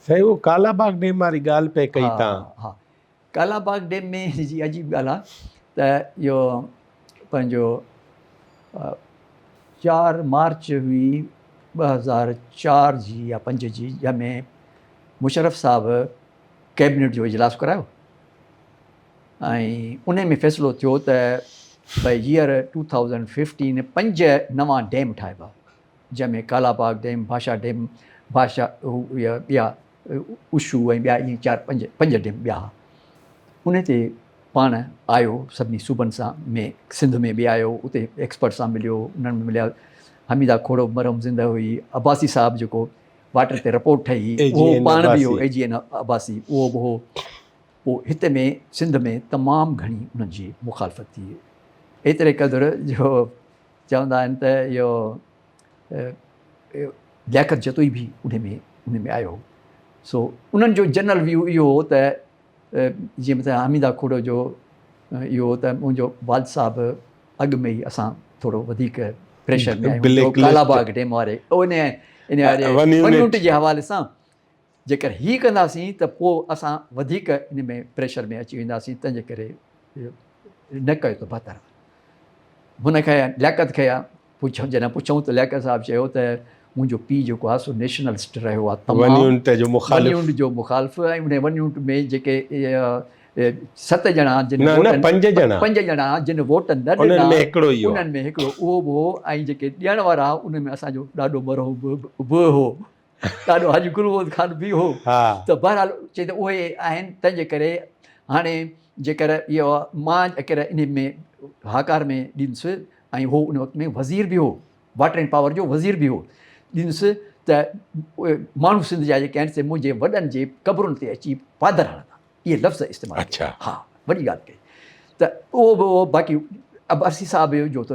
सही वो कालाबाग डैम वारी ॻाल्हि पे कई तव्हां। हा कालाबाग डैम में जी अजीब ॻाल्हि आहे त इहो पंहिंजो 4 मार्च हुई 2004 जी या 5 जी, जंहिंमें मुशर्रफ साहिबु कैबिनेट जो इजलास करायो ऐं उन में फ़ैसिलो थियो त भई हींअर 2015 5 नवां डैम ठाहिबा, जंहिंमें कालाबाग डैम, भाषा डैम, ॿिया उशू ऐं ॿिया ईअं 4-5 डैम ॿिया। उन ते पाण आयो सभिनी सूबनि सां में, सिंध में बि आयो, उते एक्सपर्ट सां मिलियो, उन्हनि में मिलिया हमीदा खोड़ो मरहम ज़िंदा हुई, अब्बासी साहिबु जेको वाटर ते रिपोर्ट ठही उहो पाण बि हो, AGN अब्बासी उहो बि हो। पोइ हिते में सिंध में तमामु घणी उन्हनि जी मुखालफ़त थी, एतिरे क़दुरु जो चवंदा आहिनि त इहो लियाकत जतोई बि उन में आयो। सो उन्हनि जो जनरल व्यू इहो हो त जीअं मतिलबु हमीदा खोड़ो जो इहो त मुंहिंजो वाल साहिबु अॻु में ई असां थोरो वधीक प्रेशर में आहियूं कालाबाग डैम वारे इन वन्यूट जे हवाले सां। जेकर हीअ कंदासीं त पोइ असां वधीक इन में प्रेशर में अची वेंदासीं, तंहिंजे करे न कयो त बहितर। हुनखे लियाकत खे जॾहिं पुछूं त लियाकत साहिबु चयो त मुंहिंजो पीउ जेको आहे सो नेशनलिस्ट रहियो आहे, वन्यूट जो मुखालिफ़, ऐं उन वन्यूट में जेके 7 ॼणा जिन 5 ॼणा जिन वोट न ॾिना उन्हनि में हिकिड़ो उहो बि हो, ऐं जेके ॾियण वारा उन में असांजो ॾाढो मरहूम बि हो, ॾाढो हाजी गुलबोद खान बि हो। त बहरहाल चई त उहे आहिनि, तंहिंजे करे हाणे जेकर इहो मां जेकर इन में हाकार में ॾींदुसि, ऐं उहो उन वक़्त में वज़ीर बि हो, वाटर एंड पावर जो वज़ीर बि हो, ॾींदुसि त उहे माण्हू सिंध जा जेके आहिनि से मुंहिंजे वॾनि जे क़बरुनि ते अची पादर हणंदा, इहे लफ़्ज़ इस्तेमालु कया। हा, वॾी ॻाल्हि कई त उहो बि हो। बाक़ी अब्बासी साहिब जो त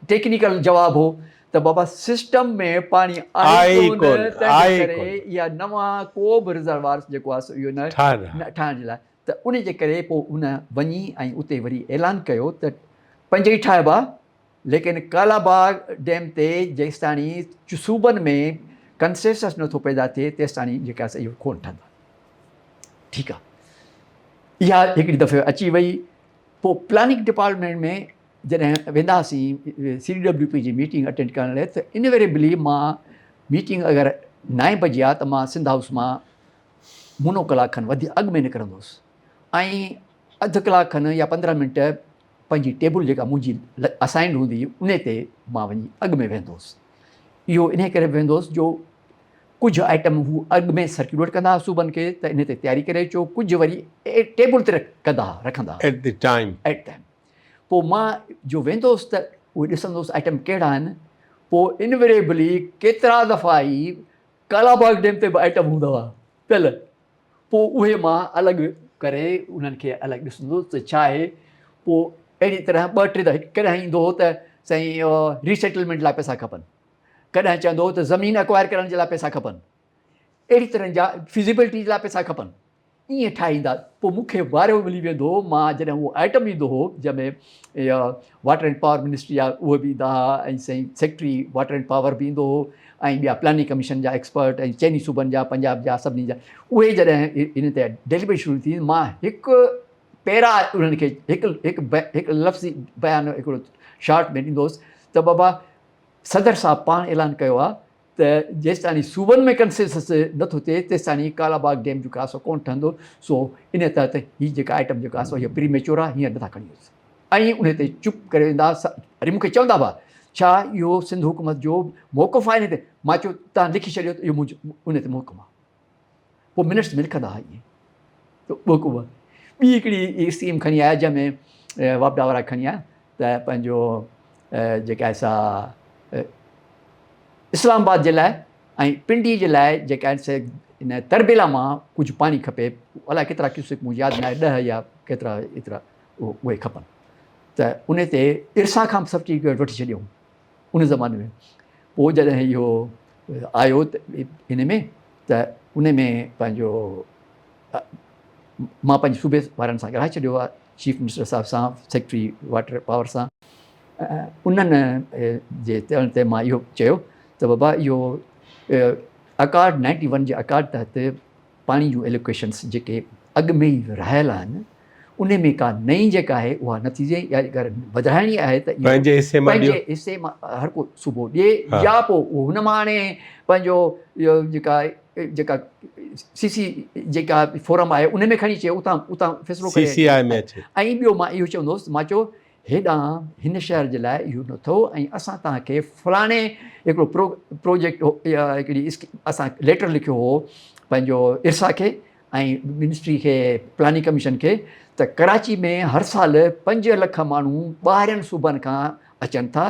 टेक्निकल जवाबु हो त बाबा सिस्टम में पाणी आहे कोन, तंहिंजे करे इहा नवां को बि रिज़र्वायर जेको आहे इहो न ठाहिण जे लाइ, त उन जे करे पोइ उन वञी ऐं उते वरी ऐलान कयो त 5 ई ठाहिबा, लेकिन कालाबाग डैम ते जेसि ताणी सूबनि में कंसेंसस नथो पैदा थिए तेसि ताणी जेका इहो कोन ठहंदा। ठीकु आहे, इहा हिकिड़ी दफ़े अची वई। पोइ प्लानिंग डिपार्टमेंट में जॾहिं वेंदासीं CWP जी मीटिंग अटेंड करण लाइ, त इनवेरेबली मां मीटिंग अगरि 9 बजे आहे त मां सिंध हाउस मां मुनो कलाक खनि वधीक अॻु में निकिरंदुसि, ऐं अधु कलाक खनि या 15 मिंट पंहिंजी टेबल जेका मुंहिंजी असाइंड हूंदी उन ते मां वञी अॻु में वेंदुसि। इहो इन करे वेंदुसि जो कुझु आइटम हू अॻु में सर्कुलेट कंदा हुआ सूबनि खे, त इन ते तयारी करे अचो, कुझु वरी टेबल ते रखंदा एट द टाइम। पोइ मां जो वेंदुसि त उहे ॾिसंदुसि आइटम कहिड़ा आहिनि। पोइ इनवेरेबली केतिरा दफ़ा ई कालाबाग डैम ते बि आइटम हूंदा हुआ पियल, पोइ उहे मां अलॻि करे उन्हनि खे अलॻि ॾिसंदुसि त छा आहे। पोइ अहिड़ी तरह 2-3 दफ़ा कॾहिं ईंदो हो त साईं रीसेटलमेंट लाइ पैसा खपनि, कॾहिं चवंदो हो त ज़मीन एक्वायर करण जे लाइ पैसा खपनि, अहिड़ी तरह जा फिज़िबिलिटी जे लाइ पैसा खपनि, ईअं ठाहींदा। पोइ मूंखे वारियो मिली वेंदो हो, मां जॾहिं उहो आइटम ईंदो हो जंहिंमें इहा वाटर एंड पावर मिनिस्ट्री आहे उहे बि ईंदा हुआ, ऐं साईं सेक्रेटरी वाटर एंड पावर बि ईंदो हो, ऐं ॿिया प्लानिंग कमीशन जा एक्सपर्ट ऐं चइनी सूबनि जा, पंजाब जा, सभिनी जा, उहे जॾहिं इन ते डेलीबरेट शुरू थी, मां हिकु पैरा उन्हनि खे हिकु लफ़्ज़ी बयानु हिकिड़ो शार्ट में ॾींदोसि त बाबा सदर साहब पाण ऐलान कयो आहे त जेसि ताणी सूबनि में कंसेंसस नथो थिए तेसि ताणी कालाबाग डैम जेको आहे सो कोन ठहंदो। सो इन तहत हीअ जेका आइटम जेका आहे सो हीअ प्रीमेच्योर आहे, हीअं नथा खणी वयुसि, ऐं उन ते चुप करे वेंदा। वरी मूंखे चवंदा हुआ छा इहो सिंध हुकूमत जो मौक़ुफ़ आहे इन ते? मां चयो तव्हां लिखी छॾियो त इहो मुंहिंजो उन ते मौक़ुफ़ आहे। पोइ मिनट्स में लिखंदा हुआ ईअं त मौक़ुफ़ आहे। ॿी हिकिड़ी स्कीम खणी आया जंहिंमें वापडा वारा खणी आया त पंहिंजो जेका सा इस्लामाबाद जे लाइ ऐं पिंडी जे लाइ जेका आहिनि से इन तरबेला मां कुझु पाणी खपे, अलाए केतिरा क्यूसेक मुंहिंजी यादि न आहे, 10 या केतिरा एतिरा उहे खपनि। त उन ते इरसा खां सर्टिफिकेट वठी छॾियऊं उन ज़माने में। पोइ जॾहिं इहो आयो त इन में त उन में पंहिंजो मां पंहिंजे सूबे वारनि सां ॻाल्हाए छॾियो आहे, चीफ मिनिस्टर साहिब सां, सेक्रेटरी वाटर पावर सां। उन्हनि जे चवण ते मां इहो चयो त बाबा इहो अकार्ड 91 जे अकार्ड तहत पाणी जूं एलोकेशन्स जेके अॻु में ई रहियल आहिनि उन में का नई जेका आहे उहा नथी थिए, या अगरि वधाइणी आहे त पंहिंजे हिसे मां हर को सूबो ॾिए, या पोइ हुन मां हाणे पंहिंजो इहो जेका CC जेका फोरम आहे उन में खणी अचे, उतां फ़ैसिलो करे। ऐं ॿियो मां इहो चवंदुसि, मां चयो हेॾां हिन शहर जे लाइ इहो न थियो, ऐं असां तव्हांखे फलाणे हिकिड़ो प्रोजेक्ट हिकिड़ी असां लेटर लिखियो हो पंहिंजो इरसा खे ऐं मिनिस्ट्री खे, प्लानिंग कमीशन खे, त कराची में हर साल 5 लख माण्हू ॿाहिरियनि सूबनि खां अचनि था,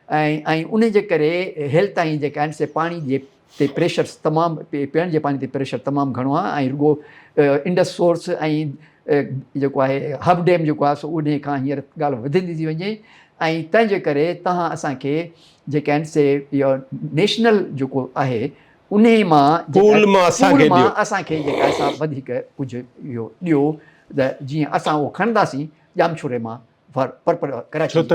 ऐं उन जे करे हेल्थ ताईं जेका आहिनि से पाणी जे ते प्रेशर तमामु, पीअण जे पाणी ते प्रेशर तमामु घणो आहे, ऐं रुगो इंडस सोर्स ऐं जेको आहे हब डैम जेको आहे सो उन खां हींअर ॻाल्हि वधंदी थी वञे, ऐं तंहिंजे करे तव्हां असांखे जेके आहिनि से इहो नेशनल जेको आहे उन मां असांखे जेका असां वधीक कुझु इहो ॾियो, त जीअं असां उहो खणंदासीं जामशोरे मां कराची, त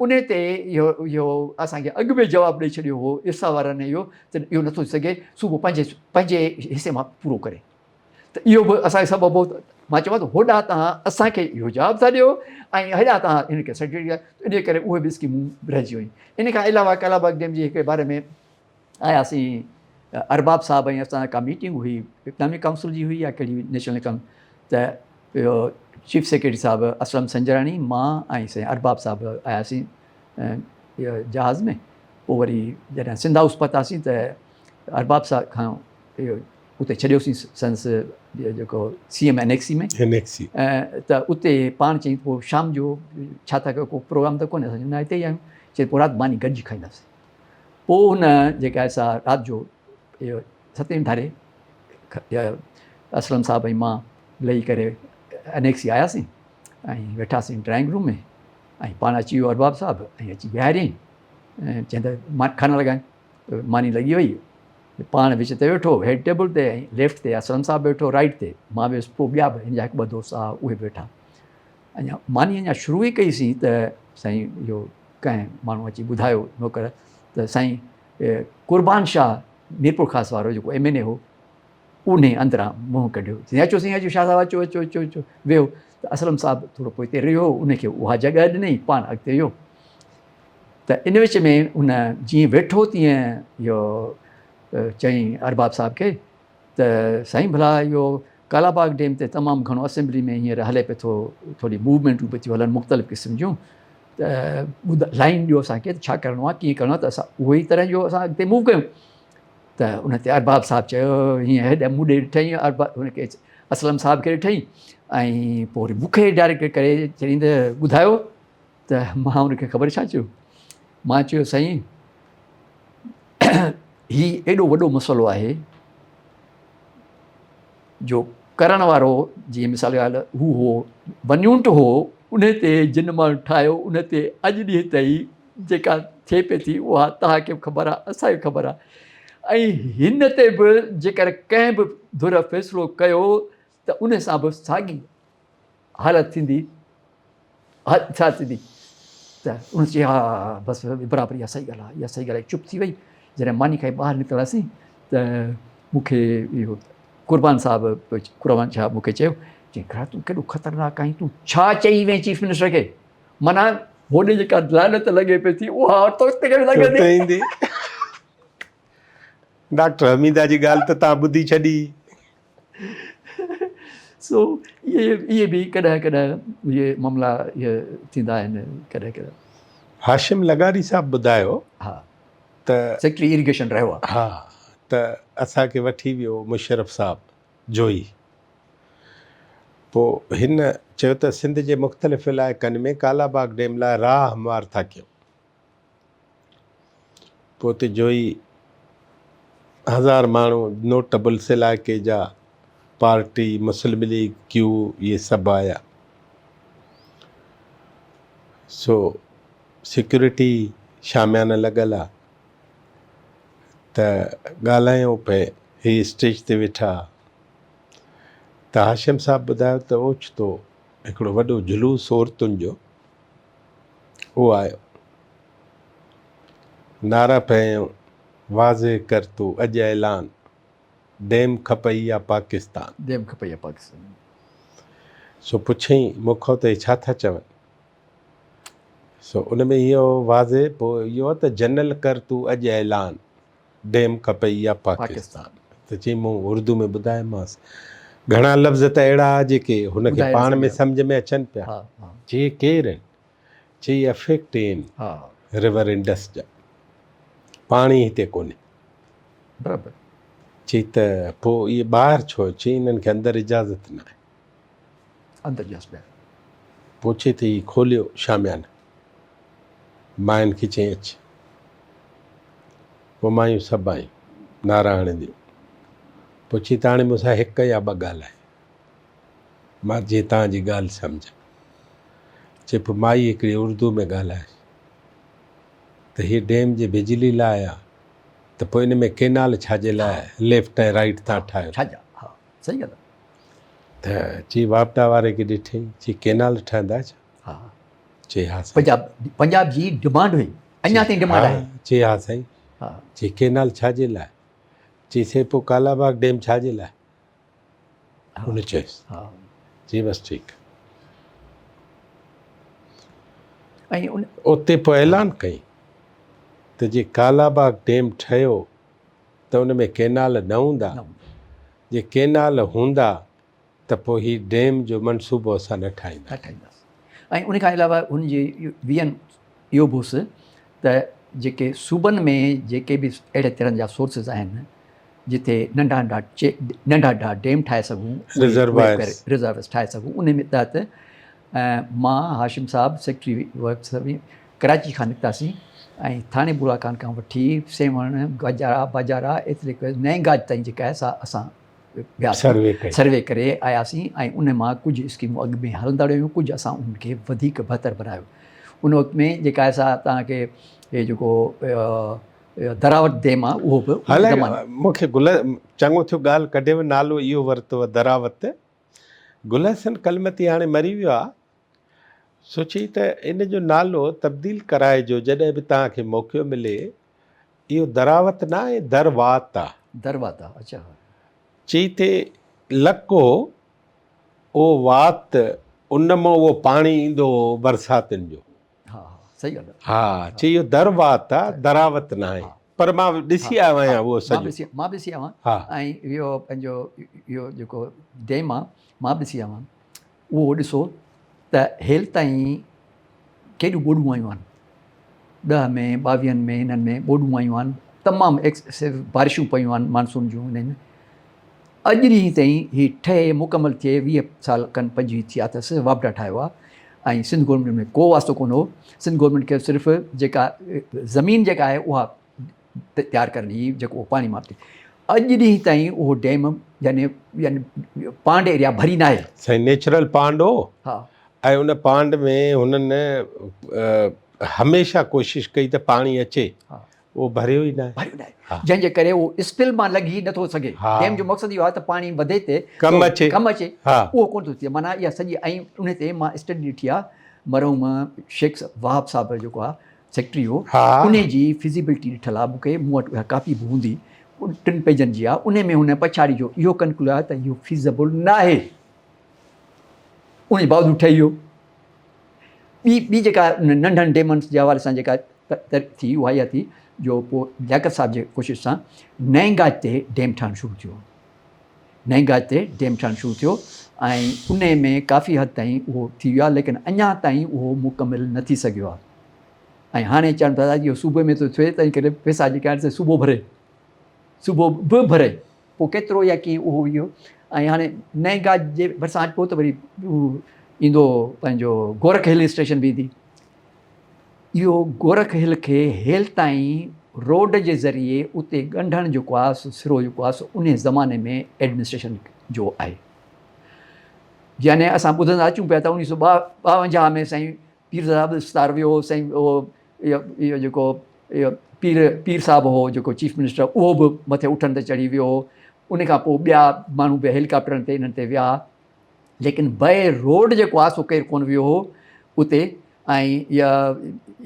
उन ते इहो असांखे अॻु में जवाबु ॾेई छॾियो हो इरसा वारनि इहो, त इहो नथो थी सघे सूबो पंहिंजे हिसे मां पूरो करे। त इहो बि असांखे सबबु, मां चवां थो होॾां तव्हां असांखे इहो जवाबु था ॾियो ऐं हेॾां तव्हां हिनखे सर्टिफिकेट, इन करे उहे बि स्कीमूं रहिजी वयूं। इन खां अलावा कालाबाग डैम जे हिकिड़े बारे में आयासीं, अरबाब साहब ऐं असां का मीटिंग हुई इकनॉमिक काउंसिल जी हुई या कहिड़ी नेशनल इकनॉमी, त इहो चीफ सेक्रेटरी साहिबु असलम संजराणी, मां ऐं साईं अरबाब साहिबु आयासीं इहो जहाज़ में। पोइ वरी जॾहिं सिंध हाउस पहुतासीं त अरबाब साहिब खां इहो उते छॾियोसीं संस जेको CM NXC में, त उते पाण चई पोइ शाम जो छा था कयो, को प्रोग्राम त कोन्हे, असां हिते ई आहियूं, चई पोइ राति मानी गॾिजी खाईंदासीं। पोइ हुन जेका असां राति जो इहो 7 धारे असलम साहिब ऐं मां लही करे NXC आयासीं ऐं वेठासीं ड्राइंग रूम में, ऐं पाण अची वियो अरबाब साहिबु ऐं अची विहारियईं, ऐं चवंदा खाना लॻाइनि, मानी लॻी वई, पाण विच ते वेठो हेड टेबल ते, ऐं लेफ्ट ते असलम साहिबु वेठो, राइट ते मां वियुसि, पोइ ॿिया बि हिन जा 1-2 दोस्त हुआ उहे वेठा। अञा मानी अञा शुरू ई कईसीं त साईं इहो कंहिं माण्हू अची ॿुधायो नौकर, त साईं कुर्बान शाह मीरपुर ख़ासि वारो जेको MNA हो, उन अंदरां मुंहुं कढियो, अचो साईं अचो, शाह साहिबु अचो अचो अचो अचो वियो। त असलम साहिबु थोरो पोइ हिते रहियो, उनखे उहा जॻह ॾिनई, पाण अॻिते वियो। त इन विच में उन जीअं वेठो तीअं इहो चईं अरबाब साहिब खे, त साईं भला इहो कालाबाग डैम ते तमामु घणो असेंबली में हींअर हले पियो थो, थोरी मूवमेंटूं पियूं थियूं हलनि मुख़्तलिफ़ क़िस्म जूं, त लाइन ॾियो असांखे, छा करिणो आहे, कीअं करिणो आहे, त असां उहो ई तरह जो असां अॻिते मूव कयूं। त उन ते अरबाब साहिबु चयो, हीअं हेॾे मूं ॾे ॾिठईं, हुनखे असलम साहिब खे ॾिठईं, ऐं पोइ वरी मूंखे डायरेक्ट करे चईं त ॿुधायो, त मां हुनखे ख़बर छा चयो, मां चयो साईं हीउ एॾो वॾो मसइलो आहे जो करण वारो, जीअं मिसाल ॻाल्हि हू हो वन्यूंट हो, उन ते जिन मां ठाहियो उन ते अॼु ॾींहं ताईं जेका थिए पई थी उहा तव्हांखे ख़बर आहे, असांखे ख़बर आहे, ऐं हिन ते बि जेकर कंहिं बि धुर फ़ैसिलो कयो त उन सां बि साॻी हालत थींदी, छा थींदी, त उन चई हा बसि बराबरि, इहा सही ॻाल्हि आहे, इहा सही ॻाल्हि आहे। चुप थी वई। जॾहिं मानी खां ॿाहिरि निकितासीं त मूंखे इहो कुर्बान शाह मूंखे चयो, चई घणा तूं केॾो ख़तरनाक आहीं, तूं छा चई वई चीफ मिनिस्टर खे, माना होॾे जेका लानत लॻे पई थी उहा लॻंदी। डॉक्टर हमीदा जी ॻाल्हि त तव्हां ॿुधी छॾी। सो इहे बि कॾहिं कॾहिं इहे मामला इहे थींदा आहिनि कॾहिं कॾहिं। हाशिम लगारी साहिबु ॿुधायो, हा, त सेक्रेटरी इरिगेशन रहियो आहे। हा, त असांखे वठी वियो मुशर्रफ साहिबु जोई। पोइ हिन चयो त सिंध जे मुख़्तलिफ़ इलाइक़नि में कालाबाग डैम लाइ राह हमवार था कयूं। पोइ त जोई 1000 माण्हू नोटेबल्स इलाइक़े जा, पार्टी, मुस्लिम लीग, क्यू, इहे सभु आया। सो सिक्योरिटी शामियाना लॻल आहे, त ॻाल्हायूं पिए, हीअ स्टेज ते वेठा, त हाशिम साहिबु ॿुधायो त ओचितो हिकिड़ो वॾो जुलूस औरतुनि जो उहो आयो, नारा पियूं, वाज़े कर तूं अॼु ऐलान डैम खपई या पाकिस्तान। डैम खपई या पाकिस्तान। सो पुछई मूंखां त छा था चवनि। सो उन में इहो वाज़े पोइ इहो त जनरल कर तूं अॼु ऐलान डैम खपई या पाकिस्तान। त चई मूं उर्दू में ॿुधायोमांसि। घणा लफ़्ज़ त अहिड़ा जेके हुनखे पाण में सम्झ में अचनि पिया। चई केरु आहिनि? चई अफेक्ट आहिनि रिवर इंडस जा, पाणी हिते कोन्हे। बराबरि। चई त पोइ इहे ॿाहिरि छो? चई हिननि खे अंदरि इजाज़त न आहे। अंदरि पोइ चई त हीअ खोलियो शामियाना। मायुनि खे चई अचु। पोइ मायूं सभु आयूं नारा हणंदियूं। पोइ चई त हाणे मूंसां हिकु या ॿ ॻाल्हाए। मां जीअं तव्हांजी ॻाल्हि सम्झां। चए पोइ माई हिकिड़ी उर्दू में ॻाल्हाए त हीअ डैम जे बिजली लाइ आहे त पोइ इन में केनाल छाजे लाइ लेफ्ट ऐं राइट तव्हां ठाहियो? सही ॻाल्हि आहे। त चई वापटा वारे खे ॾिठई। चई केनाल ठहंदा छा? चई हा साईं। पंजाब जी डिमांड हुई, अञा ताईं डिमांड आहे। चई हा साईं। चई केनाल छाजे लाइ? चई से पोइ कालाबाग डैम छाजे लाइ? हुन चयुसि। चई बसि ठीकु। ऐं उते पोइ ऐलान कई त जे कालाबाग डैम ठहियो त उन में केनाल न हूंदा। जे केनाल हूंदा त पोइ हीउ डैम जो मनसूबो असां न ठाहींदासीं। ऐं उन खां अलावा हुनजी वीहनि इहो बि हुउसि त जेके सूबनि में जेके बि अहिड़े तरह जा सोर्सिस आहिनि जिते नंढा नंढा डैम ठाहे सघूं, रिजर्वायर्स ठाहे सघूं, उन में तहत मां हाशिम साहब सेक्रेटरी वर्क्स कराची खां निकितासीं ऐं थाणे बुराकान खां वठी सेवण गजारा बाजारा एतिरे नएंगाज ताईं जेका आहे असां सर्वे करे आयासीं ऐं उन मां कुझु स्कीमूं अॻु में हलंदा रहियूं, कुझु असां उनखे वधीक बहितर बनायो। उन वक़्त में जेका असां तव्हांखे इहे जेको दरावत डैम आहे उहो बि मूंखे चङो थियो ॻाल्हि कढियव, नालो इहो वरितो दरावत। गुल हसन कलमती हाणे मरी वियो आहे। सोची त इन जो नालो तब्दील कराइजो जॾहिं बि तव्हांखे मौक़ो मिले। इहो दरावत न आहे, दरवात आहे। दरवात आहे, अच्छा। चई ते लको उहो वात उन मां उहो पाणी ईंदो बरसातियुनि जो। सही ॻाल्हि आहे। हा, चई इहो दरवात आहे, दरावत न आहे। पर मां ॾिसी आयो आहियां उहो सॼो। मां बि ॾिसी आयो आहियां। ऐं इहो पंहिंजो इहो जेको डैम आहे मां बि ॾिसी आयो आहियां। उहो ॾिसो त हेल ताईं केॾियूं ॿोॾियूं आयूं आहिनि। 10 में 22 में हिननि में ॿोॾियूं आयूं आहिनि। तमामु बारिशूं पयूं आहिनि मानसून जूं हिननि। अॼु ॾींहं ताईं हीअ ठहे मुकमल थिए 20 साल खनि 25 थिया अथसि, वापडा ठाहियो आहे। ऐं सिंध गवर्नमेंट में को वास्तो कोन हो। सिंध गवर्नमेंट खे सिर्फ़ु जेका ज़मीन जेका आहे उहा तयारु करणी, जेको पाणी मां अॼु ॾींहं ताईं उहो डैम यानी पांड एरिया भरी न आहे। साईं नेचुरल पांड हो। ऐं उन पांड में हुननि हमेशह कोशिशि कई त पाणी अचे, उहो भरियो ई न आहे। जंहिंजे करे उहो स्पिल मां लॻी नथो सघे। डैम जो मक़सदु इहो आहे त पाणी वधे ते कमु अचे, उहो कोन थो थिए। माना इहा सॼी ऐं उन ते मां स्टडी ॾिठी आहे। मरहूम शेख वहाब साहब जेको आहे सेक्रेटरी हो, उन जी फिज़िबिलिटी ॾिठल आहे मूंखे। मूं वटि उहा कापी बि हूंदी 3 पेजनि जी आहे। उन में हुन पछाड़ी जो इहो कंक्लूड आहे त इहो फीज़ेबल न आहे। उन बावजूदि ठही वियो। ॿी जेका नंढनि डैमनि जे हवाले सां जेका थी उहा इहा थी जो पोइ लियाकत साहिब जे कोशिशि सां नएंगाज ते डैम ठहणु शुरू थियो। नएंगाज ते डैम ठहणु शुरू थियो ऐं उन में काफ़ी हद ताईं उहो थी वियो आहे, लेकिन अञा ताईं उहो मुकमिल न थी सघियो आहे। ऐं हाणे चवनि था इहो सूबे में थो थिए, तंहिं करे पैसा जेके आहिनि सूबो भरे, सूबो बि भरे, पोइ केतिरो या कीअं उहो इहो। ऐं हाणे नएंगाज जे भरिसां पोइ त वरी ईंदो पंहिंजो गोरख हिल स्टेशन बि ईंदी। इहो गोरख हिल खे हेल ताईं रोड जे ज़रिए उते ॻंढणु जेको आहे सिरो जेको आहे उन ज़माने में एडमिनिस्ट्रेशन जो आहे। यानी असां ॿुधंदा अचूं पिया त 1952 में साईं पीर साहिबु इस्तार वियो। साईं उहो इहो जेको इहो पीर साहिबु हो जेको चीफ मिनिस्टर, उहो बि मथे उठनि ते चढ़ी वियो। उन खां पोइ ॿिया माण्हू बि हेलीकॉप्टरनि ते इन्हनि ते विया, लेकिन बाय रोड जेको आहे सो केरु कोन वियो हो उते। ऐं इहा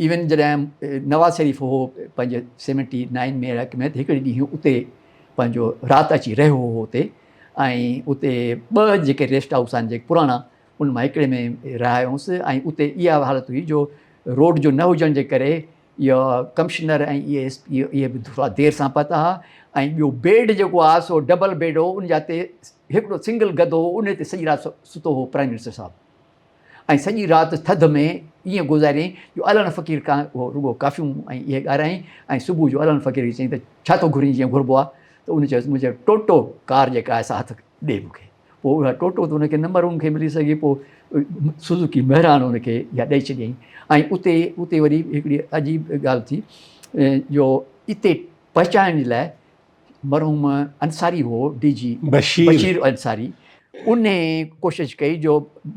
इवन जॾहिं नवाज़ शरीफ़ हो पंहिंजे 79 में इलाइक़े में त हिकिड़े ॾींहुं उते पंहिंजो राति अची रहियो हो हुते ऐं उते 2 जेके रेस्ट हाउस आहिनि जेके पुराणा उन मां हिकिड़े में रहिया हुउसि ऐं उते इहा हालत हुई जो रोड जो न हुजण जे करे इहा कमिश्नर ऐं इहे बि थोरा देरि सां पहुता हुआ ऐं ॿियो बेड जेको आहे सो डबल बेड हो उन जा ते हिकिड़ो सिंगल गदो हो उन ते सॼी राति सुतो हो प्राइम मिनिस्टर साहिबु ऐं सॼी राति थधि में ईअं गुज़ारियईं जो अलन फ़क़ीर खां उहो रुॻो काफ़ियूं ऐं इहे ॻाराईं ऐं सुबुह जो अलन फ़क़ीर चयईं त छा थो घुरी जीअं घुरिबो आहे त उन चयोसि मुंहिंजो टोटो कार जेका आहे सा हथ ॾे मूंखे पोइ उहा टोटो त उनखे नंबर उनखे मिली सघे पोइ सुज़ुकी महिरान उनखे इहा ॾेई छॾियईं ऐं उते वरी हिकिड़ी अजीब ॻाल्हि थी जो इते पहुचाइण जे लाइ मरहूम अंसारी हो DG बशीर अंसारी उन कोशिशि कई जो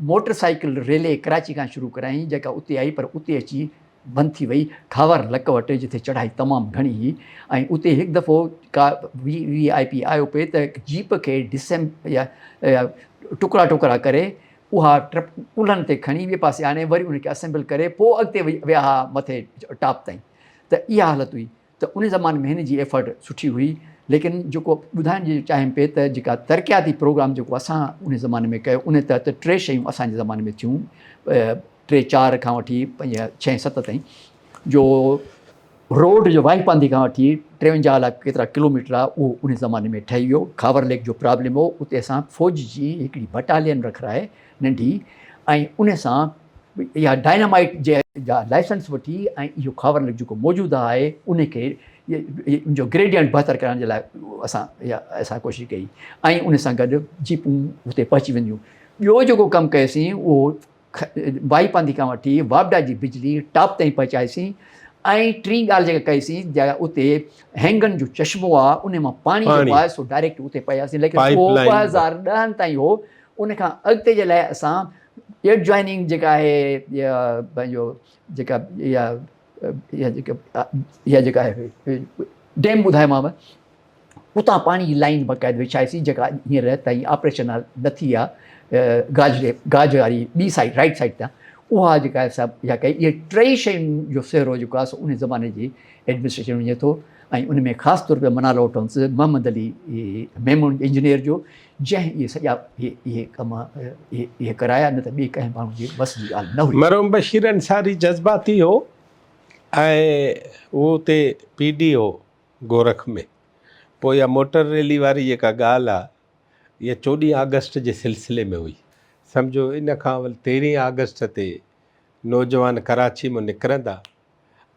मोटरसाइकिल रेले कराची खां शुरू कराई जेका उते आई पर उते अची बंदि थी वई खावर लक वटि जिथे चढ़ाई तमामु घणी हुई ऐं उते हिकु दफ़ो का VIP आयो पिए त जीप खे या टुकड़ा टुकड़ा करे उहा पुलनि ते खणी ॿिए पासे आणे वरी उनखे असेंबल करे पोइ अॻिते विया हा मथे टॉप ताईं त इहा हालत हुई त उन ज़माने में हिन जी एफर्ट सुठी हुई लेकिन जेको ॿुधाइण जी चाहियां पिए त जेका तरक़ियाती प्रोग्राम जेको असां उन ज़माने में कयो उन तहत 3 शयूं असांजे ज़माने में थियूं 3-4 खां वठी 5-6-7 ताईं जो रोड जो वाईपांदी खां वठी 53 लाख केतिरा किलोमीटर आहे उहो उन ज़माने में ठही वियो खावर लेक जो प्रॉब्लम हो उते असां फ़ौज जी हिकिड़ी बटालियन रखाए नंढी ऐं उन सां इहा डायनामाइट जे जा लाइसेंस वठी ऐं इहो खावर लेक जेको मौजूदु आहे उनखे जो ग्रेडियंट बहितर करण जे लाइ असां कोशिशि कई ऐं उन सां गॾु जीपूं हुते पहुची वेंदियूं ॿियो जेको कमु कयोसीं उहो वाईपांदी खां वठी वापडा जी बिजली टॉप ताईं पहुचाईसीं ऐं टी ॻाल्हि जेका कईसीं जेका उते हैंगन जो चश्मो आहे उन मां पाणी जेको आहे सो डायरेक्ट उते पयासीं लेकिन उहो 2010 ताईं हो उनखां अॻिते जे लाइ असां एडजॉइनिंग जेका आहे पंहिंजो जेका इहा जेका आहे डैम ॿुधायोमांव उतां पाणी जी लाइन बाक़ाइदे विछाईसीं जेका हींअर ताईं ऑपरेशनल न थी आहे गाज वारी ॿी साइड राइट साइड तां उहा जेका आहे सभु इहा कई इहे 3 शयुनि जो सिहरो जेको आहे सो उन ज़माने जी एडमिनिस्ट्रेशन वञे थो ऐं उन में ख़ासि तौर ते मनालो वठोसि मोहम्मद अली मेमून इंजीनियर जो जंहिं इहे सॼा इहे कम इहे कराया न त ॿिए कंहिं माण्हू जी बस जी ॻाल्हि न हुई मरहूम बशीर अंसारी जज़्बाती हो ऐं उहो उते PD हो गोरख में पोइ इहा मोटर रैली वारी जेका ॻाल्हि आहे इहा 14 अगस्त जे सिलसिले में हुई सम्झो इन खां 13 अगस्त ते नौजवान कराची मां निकिरंदा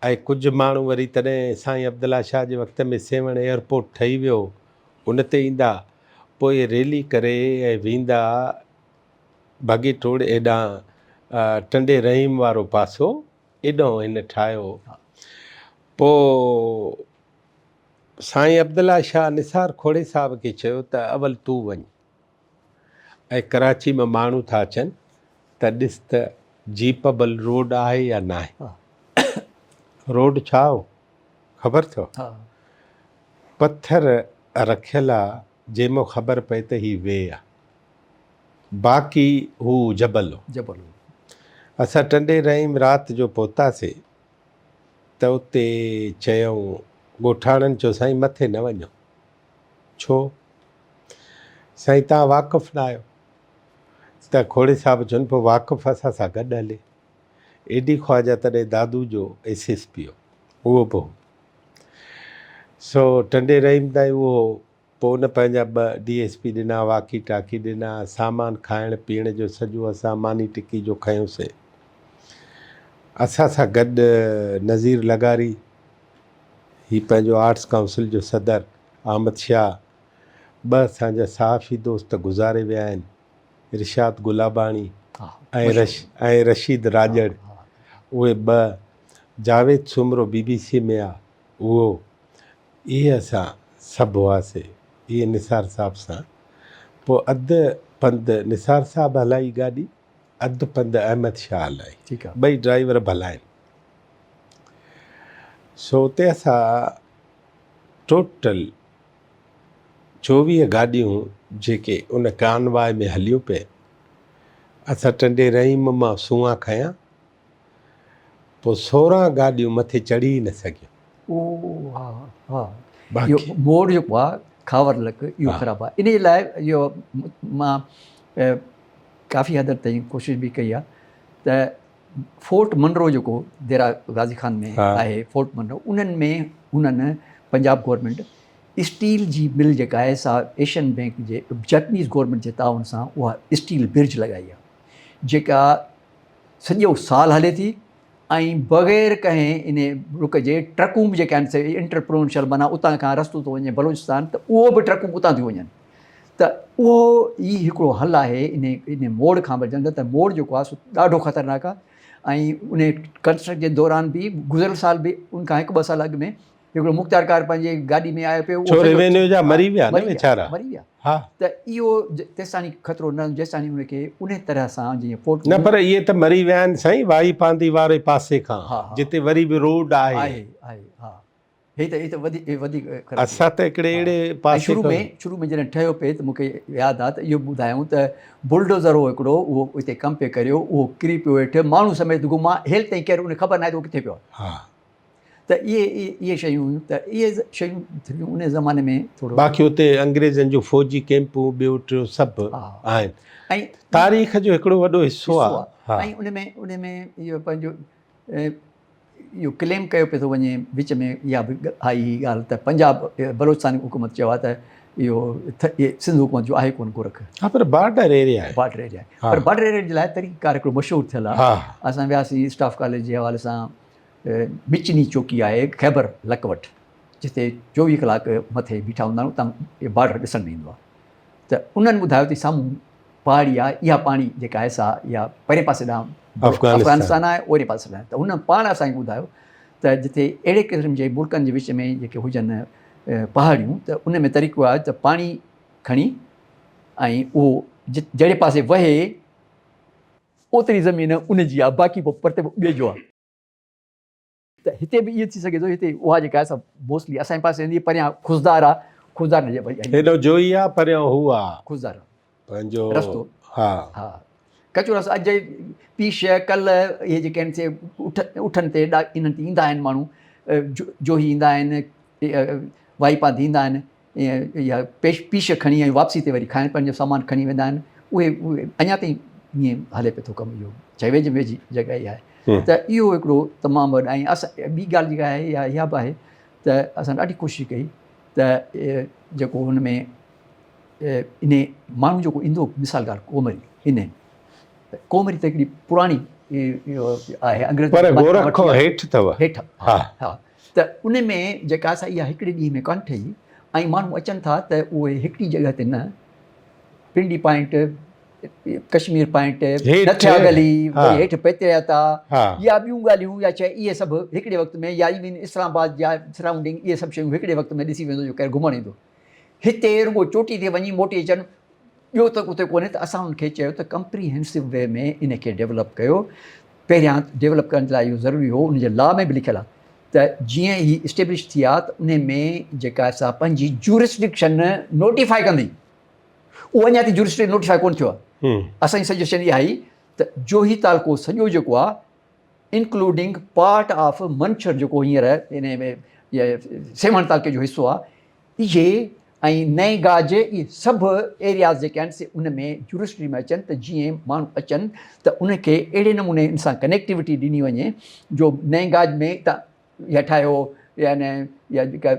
ऐं कुझु माण्हू वरी तॾहिं साईं अब्दुल्ला शाह जे वक़्त में सेवण एयरपोर्ट ठही वियो उन ते ईंदा पोइ रैली करे ऐं वेंदा बाग़ी टोड़ एॾां टंडे रहीम वारो पासो एॾो हिन ठाहियो पोइ साईं अब्दुल्ला शाह निसार खोड़े साहिब खे चयो त अवल तूं वञ ऐं कराची में माण्हू था अचनि त ॾिस त जीपबल रोड आहे या न आहे रोड छा हो ख़बर अथव पत्थर रखियल आहे जंहिंमें ख़बर पए त हीअ वे आहे बाक़ी हू जबल हो असां टंडे रहीम राति जो पहुतासीं त उते चयऊं ॻोठाणनि चयो साईं मथे न वञो छो साईं तव्हां वाक़ुफ़ु न आहियो त खोड़े साहिब चवनि पोइ वाक़ुफ़ु असां सां गॾु हले एडी ख्वाजा तॾहिं दादू जो SSP हो उहो पोइ सो टंडे रहीम ताईं उहो पोइ उन पंहिंजा 2 DSP ॾिना वाकी टाकी ॾिना सामान खाइण पीअण जो सॼो असां मानी टिकी जो खयोंसीं असां सां गॾु नज़ीर लगारी हीअ पंहिंजो आर्ट्स काउंसिल जो सदर अहमद शाह 2 असांजा साफ़ी दोस्त गुज़ारे विया आहिनि रिशाद गुलाबाणी ऐं रशीद राजड़ उहे 2 जावेद सुमरो BBC में आहे उहो इहे असां सभु हुआसीं इहे निसार साहिब सां पोइ अधु पंधु निसार साहिबु हलाई गाॾी अधु पंधु अहमद शाह हलाई ठीकु आहे 2 ड्राइवर भला आहिनि सो उते असां टोटल 24 गाॾियूं जेके उन कानवाय में हलियूं पे असां टंडे रहीम मां सूआ खयां पोइ 16 गाॾियूं मथे चढ़ी न सघियूं। ओ हा हा, बाक़ी इहो मोड़ जेको आहे खावर लक इहो ख़राबु आहे। इन जे लाइ इहो मां काफ़ी हद ताईं कोशिशि बि कई आहे त फोर्ट मनरो जेको देरा गाज़ी खान में आहे, फोर्ट मनरो, उन्हनि में हुननि पंजाब गवर्नमेंट स्टील जी मिल जेका आहे सा एशियन बैंक जे जैपनीज़ गवर्नमेंट जे ताउन सां उहा स्टील ब्रिज लॻाई आहे जेका सॼो साल हले थी ऐं बग़ैर कंहिं इन रुक जे ट्रकूं बि जेके आहिनि इंटरप्रोनशियल माना उतां खां रस्तो थो वञे बलूचिस्तान त उहो बि ट्रकूं उतां थियूं वञनि। त उहो ई हिकिड़ो हल आहे इन मोड़ खां बचण त मोड़ जेको आहे सो ॾाढो ख़तरनाक आहे। ऐं उन कंस्ट्रक्ट जे दौरान बि गुज़िरियल साल बि उनखां 1-2 साल अॻु में हिकिड़ो मुख़्तियार कार पंहिंजे गाॾी में आयो पियो, रेवेन्यू जा मरी विया न वीचारा, मरी विया। त इहो तेसिताणी ख़तरो न जेसिताणी उनखे उन तरह सां जीअं फोर्ट न, पर इहे त मरी विया आहिनि साईं वाई पांदी वारे पासे खां जिते वरी बि रोड आहे। हा, हे त वधीक असां त हिकिड़े अहिड़े पासे शुरू में जॾहिं ठहियो पिए त मूंखे यादि आहे त इहो ॿुधायूं त बुलडोज़र हो हिकिड़ो, उहो हिते कमु पियो करियो, उहो किरी पियो हेठि, माण्हू समेत गुमा हेल ताईं केरु उन ख़बर न आहे त उहो किथे पियो आहे। त इहे शयूं हुयूं, त इहे शयूं थियूं उन ज़माने में थोरो। बाक़ी हुते अंग्रेज़नि जो फौजी कैंपूं ॿियो टियों सभु आहिनि ऐं तारीख़ जो हिकिड़ो वॾो हिसो आहे। ऐं उन में इहो पंहिंजो इहो क्लेम कयो पियो थो वञे विच में, इहा बि आई ॻाल्हि त पंजाब बलोचिस्तान हुकूमत चयो आहे त इहो सिंध हुकूमत जो आहे कोन गोरख। हा, पर बॉर्डर एरिया आहे। पर बॉर्डर एरिया जे लाइ तरीक़ेकार हिकिड़ो मशहूरु थियल आहे। असां वियासीं स्टाफ कॉलेज जे हवाले सां, मिचनी चौकी आहे ख़ैबर लकवट, जिते 24 कलाक मथे बीठा हूंदा आहियूं, उतां बॉर्डर ॾिसणु ईंदो आहे। त उन्हनि ॿुधायो त साम्हूं पहाड़ी आहे, इहा पाणी जेका आहे सा इहा परे पासे ॾांहुं अफ़गानिस्तान आहे, ओड़े पासे ॾांहुं। त हुन पाण असांखे ॿुधायो त जिते अहिड़े क़िस्म जे मुल्कनि जे विच में जेके हुजनि पहाड़ियूं, त उन में तरीक़ो आहे त पाणी खणी ऐं उहो जहिड़े पासे वहे ओतिरी ज़मीन उन जी आहे, बाक़ी पोइ परते ॿिए जो आहे। त हिते बि इहो थी सघे थो, हिते उहा जेका आहे मोस्टली असांजे पासे ईंदी, परियां खुज़दार आहे, खुज़दार हेॾो जोई आहे, परियां हू आहे खुज़दार पंहिंजो रस्तो। हा, कचो रस्तो। अॼु पीश कल्ह इहे जेके आहिनि से उठनि ते इन्हनि ते ईंदा आहिनि माण्हू, जोही ईंदा आहिनि, वाई पांधी ईंदा आहिनि, या पीश खणी ऐं वापसी ते वरी खाइण पंहिंजो सामान खणी वेंदा आहिनि। उहे अञा ताईं ईअं हले पियो थो कमु, इहो चए वेझी जॻह ई आहे। त इहो हिकिड़ो तमामु वॾो। ऐं असां ॿी ॻाल्हि जेका आहे इहा बि आहे त असां ॾाढी कोशिशि कई त जेको हुन में इन माण्हू जेको ईंदो, मिसाल ॻाल्हि कोमरी, कोमरी त हिकिड़ी पुराणी आहे अंग्रेज़ हेठि। हा, त उन में जेका असां इहा हिकिड़े ॾींहं में कोन ठही, ऐं माण्हू अचनि था त उहे हिकिड़ी जॻह ते न, पिंडी पॉइंट, कश्मीर पॉइंट, नथिया गली, वरी हेठि पेतिरिया था, या ॿियूं ॻाल्हियूं या चाहे इहे सभु हिकिड़े वक़्त में, या इवन इस्लामाबाद या सराउंडिंग, इहे सभु शयूं हिकिड़े वक़्त में ॾिसी वेंदो जो केरु घुमणु ईंदो। हिते रुॻो चोटी ते वञी मोटी अचनि, ॿियो त उते कोन्हे। त असां हुनखे चयो त कंप्रीहेंसिव वे में इनखे डेवलप कयो। पहिरियां डेवलप करण जे लाइ इहो ज़रूरी हो, उनजे लॉ में बि लिखियलु आहे त जीअं ही इस्टेब्लिश थी आहे त उन में जेका असां पंहिंजी जूरिस्डिक्शन नोटिफाई कंदी, उहो अञा ताईं जूरिस्डिक्शन नोटिफाई कोन थियो आहे। असांजी सजेशन इहा आई त जोही तालको सॼो जेको आहे, इंक्लूडिंग पार्ट ऑफ मंछर जेको हींअर इन में सेवण तालके जो हिसो आहे, इहे ऐं नए गाज, इहे सभु एरियाज़ जेके आहिनि से उन में जूरिस्डिक्शन में अचनि, त जीअं माण्हू अचनि त उनखे अहिड़े नमूने इन सां कनेक्टिविटी ॾिनी वञे जो नए गाज में त इहा ठाहियो, या जेका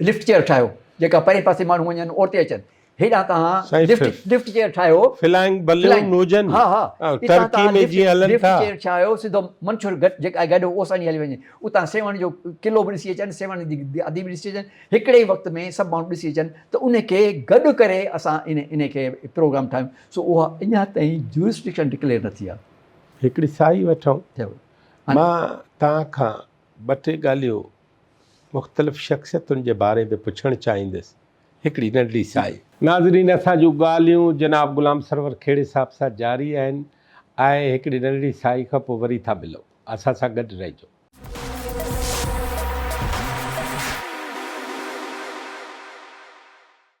लिफ्ट चेयर ठाहियो जेका परे पासे माण्हू वञनि ओर ते अचनि, हेॾां तव्हां लिफ्ट चेयर ठाहियो, लिफ्ट चेयर ठाहियो, सिधो मंछूर जेका गॾु ओसानी हली वञे, उतां सेवण जो किलो बि ॾिसी अचनि, सेवण जी आदि बि ॾिसी अचनि, हिकिड़े ई वक़्त में सभु माण्हू ॾिसी अचनि। त उनखे गॾु करे असां इनखे प्रोग्राम ठाहियूं। सो उहा अञा ताईं जूरिस्डिक्शन डिक्लेयर न थी आहे। हिकिड़ी साई वठूं, मां तव्हां खां 2-3 ॻाल्हियूं मुख़्तलिफ़ शख़्सियतुनि जे बारे में पुछणु चाहींदुसि। हिकिड़ी नंढड़ी साई। नाज़रीन, असां जूं ॻाल्हियूं जनाब ग़ुलाम सरवर खेड़े साहब सां जारी आहिनि। ऐं हिकिड़ी नंढड़ी साई खां पोइ वरी था मिलूं। असां सां गॾु रहिजो।